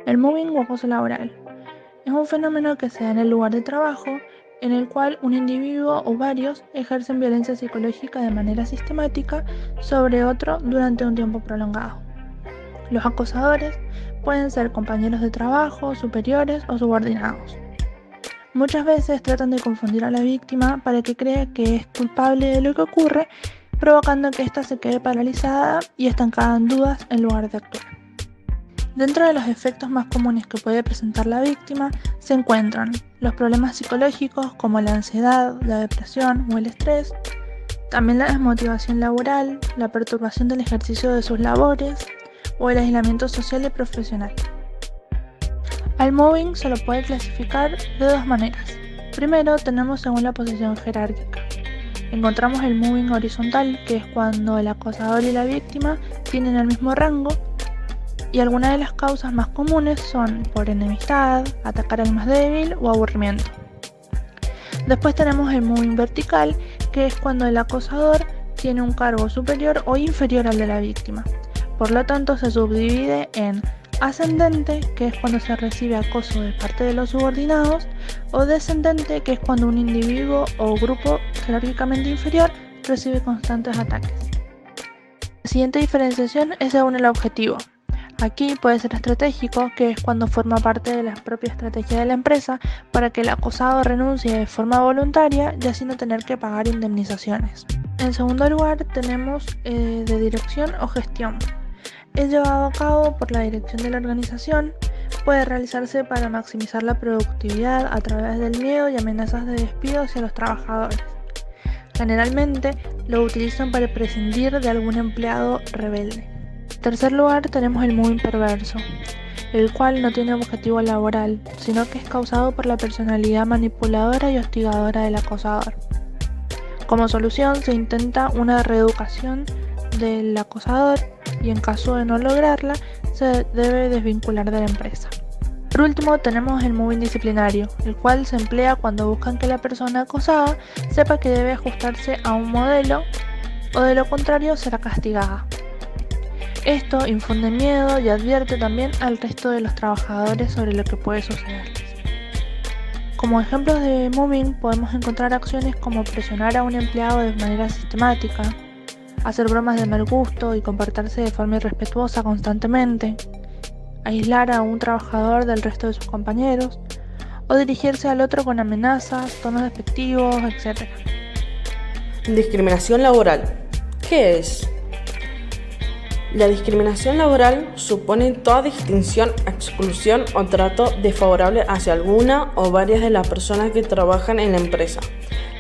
El mobbing o acoso laboral es un fenómeno que se da en el lugar de trabajo en el cual un individuo o varios ejercen violencia psicológica de manera sistemática sobre otro durante un tiempo prolongado. Los acosadores pueden ser compañeros de trabajo, superiores o subordinados. Muchas veces tratan de confundir a la víctima para que crea que es culpable de lo que ocurre, provocando que ésta se quede paralizada y estancada en dudas en lugar de actuar. Dentro de los efectos más comunes que puede presentar la víctima se encuentran los problemas psicológicos como la ansiedad, la depresión o el estrés, también la desmotivación laboral, la perturbación del ejercicio de sus labores o el aislamiento social y profesional. Al mobbing se lo puede clasificar de dos maneras. Primero tenemos según la posición jerárquica. Encontramos el mobbing horizontal, que es cuando el acosador y la víctima tienen el mismo rango, y algunas de las causas más comunes son por enemistad, atacar al más débil o aburrimiento. Después tenemos el mobbing vertical, que es cuando el acosador tiene un cargo superior o inferior al de la víctima. Por lo tanto, se subdivide en ascendente, que es cuando se recibe acoso de parte de los subordinados, o descendente, que es cuando un individuo o grupo jerárquicamente inferior recibe constantes ataques. La siguiente diferenciación es según el objetivo. Aquí puede ser estratégico, que es cuando forma parte de la propia estrategia de la empresa para que el acosado renuncie de forma voluntaria y así no tener que pagar indemnizaciones. En segundo lugar tenemos de dirección o gestión. Es llevado a cabo por la dirección de la organización, puede realizarse para maximizar la productividad a través del miedo y amenazas de despido hacia los trabajadores. Generalmente lo utilizan para prescindir de algún empleado rebelde. En tercer lugar tenemos el mobbing perverso, el cual no tiene objetivo laboral, sino que es causado por la personalidad manipuladora y hostigadora del acosador. Como solución se intenta una reeducación del acosador y en caso de no lograrla se debe desvincular de la empresa. Por último tenemos el mobbing disciplinario, el cual se emplea cuando buscan que la persona acosada sepa que debe ajustarse a un modelo o de lo contrario será castigada. Esto infunde miedo y advierte también al resto de los trabajadores sobre lo que puede sucederles. Como ejemplos de mobbing podemos encontrar acciones como presionar a un empleado de manera sistemática, hacer bromas de mal gusto y comportarse de forma irrespetuosa constantemente, aislar a un trabajador del resto de sus compañeros, o dirigirse al otro con amenazas, tonos despectivos, etc. Discriminación laboral. ¿Qué es? La discriminación laboral supone toda distinción, exclusión o trato desfavorable hacia alguna o varias de las personas que trabajan en la empresa.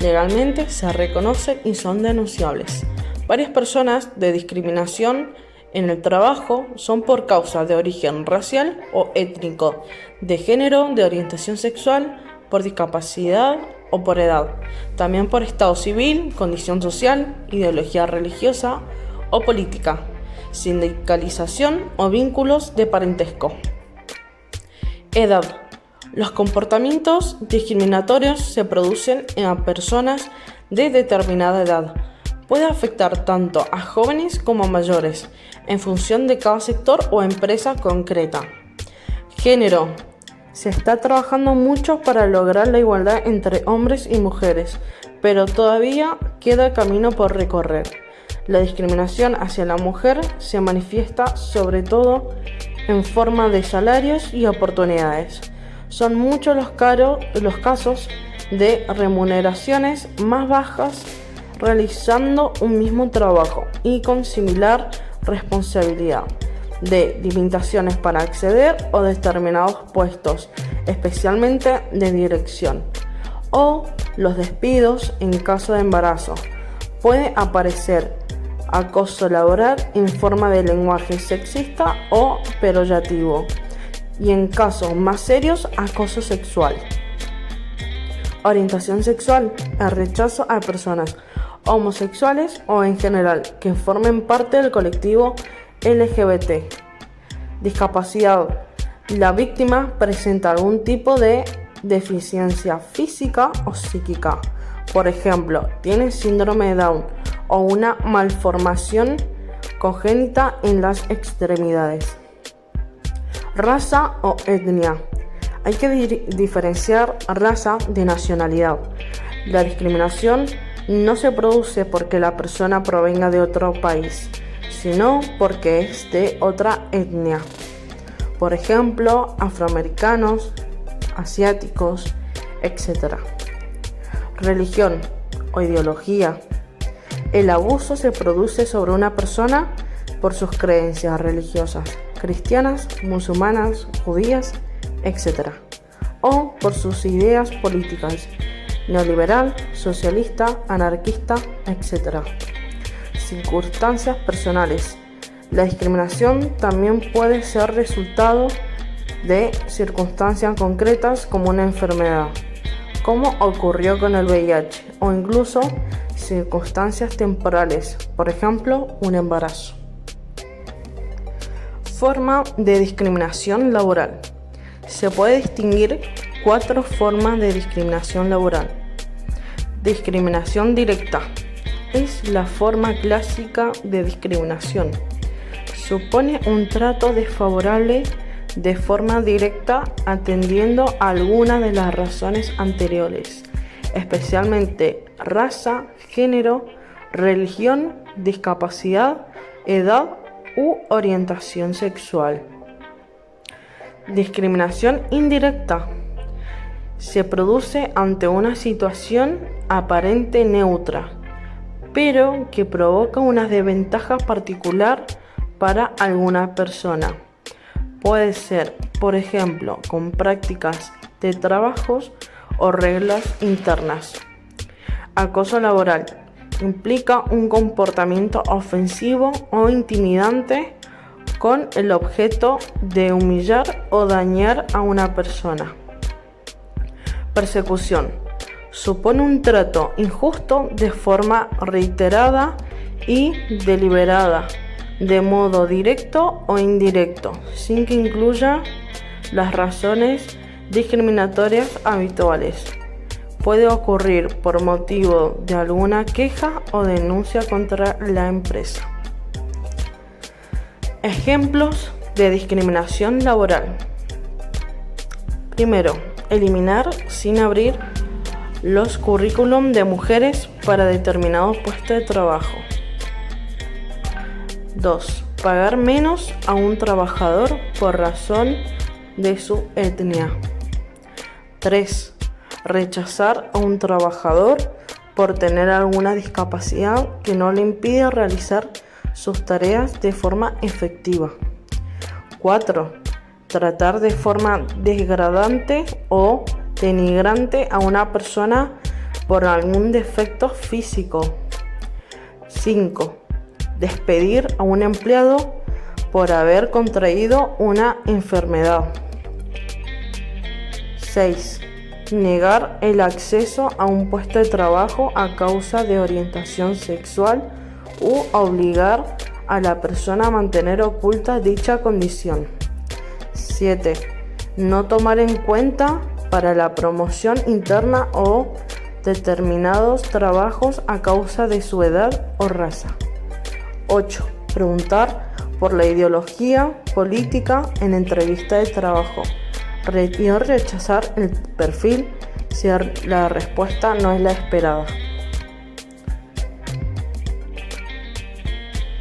Legalmente se reconocen y son denunciables. Varias personas de discriminación en el trabajo son por causa de origen racial o étnico, de género, de orientación sexual, por discapacidad o por edad, también por estado civil, condición social, ideología religiosa o política, sindicalización o vínculos de parentesco. Edad. Los comportamientos discriminatorios se producen en personas de determinada edad. Puede afectar tanto a jóvenes como a mayores, en función de cada sector o empresa concreta. Género. Se está trabajando mucho para lograr la igualdad entre hombres y mujeres, pero todavía queda camino por recorrer. La discriminación hacia la mujer se manifiesta sobre todo en forma de salarios y oportunidades. Son muchos los casos de remuneraciones más bajas realizando un mismo trabajo y con similar responsabilidad, de limitaciones para acceder a determinados puestos, especialmente de dirección, o los despidos en caso de embarazo. Puede aparecer acoso laboral en forma de lenguaje sexista o peyorativo, y en casos más serios, acoso sexual. Orientación sexual, el rechazo a personas homosexuales o en general que formen parte del colectivo LGBT. Discapacidad. La víctima presenta algún tipo de deficiencia física o psíquica. Por ejemplo, tiene síndrome de Down o una malformación congénita en las extremidades. Raza o etnia. Hay que diferenciar raza de nacionalidad. La discriminación no se produce porque la persona provenga de otro país, sino porque es de otra etnia. Por ejemplo, afroamericanos, asiáticos, etc. Religión o ideología. El abuso se produce sobre una persona por sus creencias religiosas, cristianas, musulmanas, judías, etc. O por sus ideas políticas, neoliberal, socialista, anarquista, etc. Circunstancias personales. La discriminación también puede ser resultado de circunstancias concretas como una enfermedad, como ocurrió con el VIH, o incluso circunstancias temporales, por ejemplo, un embarazo. Forma de discriminación laboral. Se puede distinguir 4 formas de discriminación laboral. Discriminación directa. Es la forma clásica de discriminación. Supone un trato desfavorable de forma directa atendiendo a alguna de las razones anteriores, especialmente raza, género, religión, discapacidad, edad u orientación sexual. Discriminación indirecta. Se produce ante una situación aparente neutra, pero que provoca una desventaja particular para alguna persona. Puede ser, por ejemplo, con prácticas de trabajos o reglas internas. Acoso laboral. Implica un comportamiento ofensivo o intimidante con el objeto de humillar o dañar a una persona. Persecución. Supone un trato injusto de forma reiterada y deliberada, de modo directo o indirecto, sin que incluya las razones discriminatorias habituales. Puede ocurrir por motivo de alguna queja o denuncia contra la empresa. Ejemplos de discriminación laboral. Primero, eliminar sin abrir los currículum de mujeres para determinados puestos de trabajo. 2. Pagar menos a un trabajador por razón de su etnia. 3. Rechazar a un trabajador por tener alguna discapacidad que no le impide realizar sus tareas de forma efectiva. 4. Tratar de forma degradante o denigrante a una persona por algún defecto físico. 5. Despedir a un empleado por haber contraído una enfermedad. 6. Negar el acceso a un puesto de trabajo a causa de orientación sexual u obligar a la persona a mantener oculta dicha condición. 7. No tomar en cuenta para la promoción interna o determinados trabajos a causa de su edad o raza. 8. Preguntar por la ideología política en entrevista de trabajo. Y rechazar el perfil si la respuesta no es la esperada.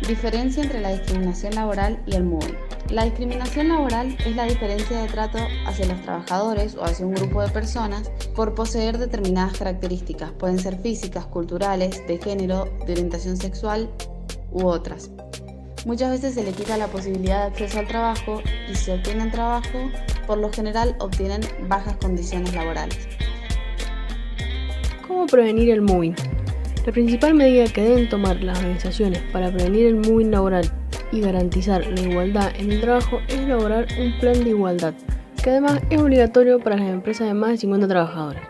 Diferencia entre la discriminación laboral y el moving. La discriminación laboral es la diferencia de trato hacia los trabajadores o hacia un grupo de personas por poseer determinadas características, pueden ser físicas, culturales, de género, de orientación sexual u otras. Muchas veces se le quita la posibilidad de acceso al trabajo y si obtienen trabajo, por lo general obtienen bajas condiciones laborales. ¿Cómo prevenir el moving? La principal medida que deben tomar las organizaciones para prevenir el moving laboral y garantizar la igualdad en el trabajo es elaborar un plan de igualdad, que además es obligatorio para las empresas de más de 50 trabajadores.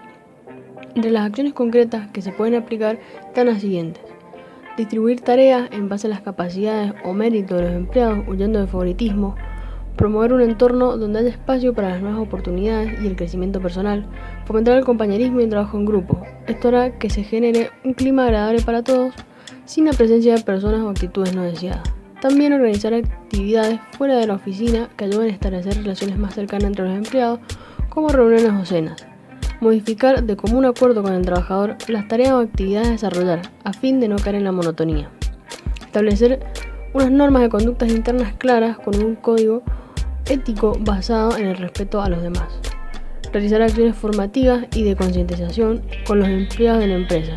Entre las acciones concretas que se pueden aplicar están las siguientes: distribuir tareas en base a las capacidades o méritos de los empleados huyendo del favoritismo, promover un entorno donde haya espacio para las nuevas oportunidades y el crecimiento personal, fomentar el compañerismo y el trabajo en grupo. Esto hará que se genere un clima agradable para todos, sin la presencia de personas o actitudes no deseadas. También organizar actividades fuera de la oficina que ayuden a establecer relaciones más cercanas entre los empleados, como reuniones o cenas. Modificar de común acuerdo con el trabajador las tareas o actividades a desarrollar, a fin de no caer en la monotonía. Establecer unas normas de conductas internas claras con un código ético basado en el respeto a los demás. Realizar acciones formativas y de concientización con los empleados de la empresa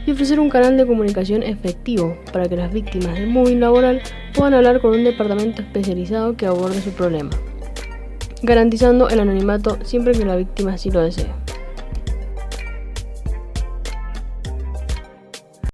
y ofrecer un canal de comunicación efectivo para que las víctimas de mobbing laboral puedan hablar con un departamento especializado que aborde su problema, garantizando el anonimato siempre que la víctima así lo desee.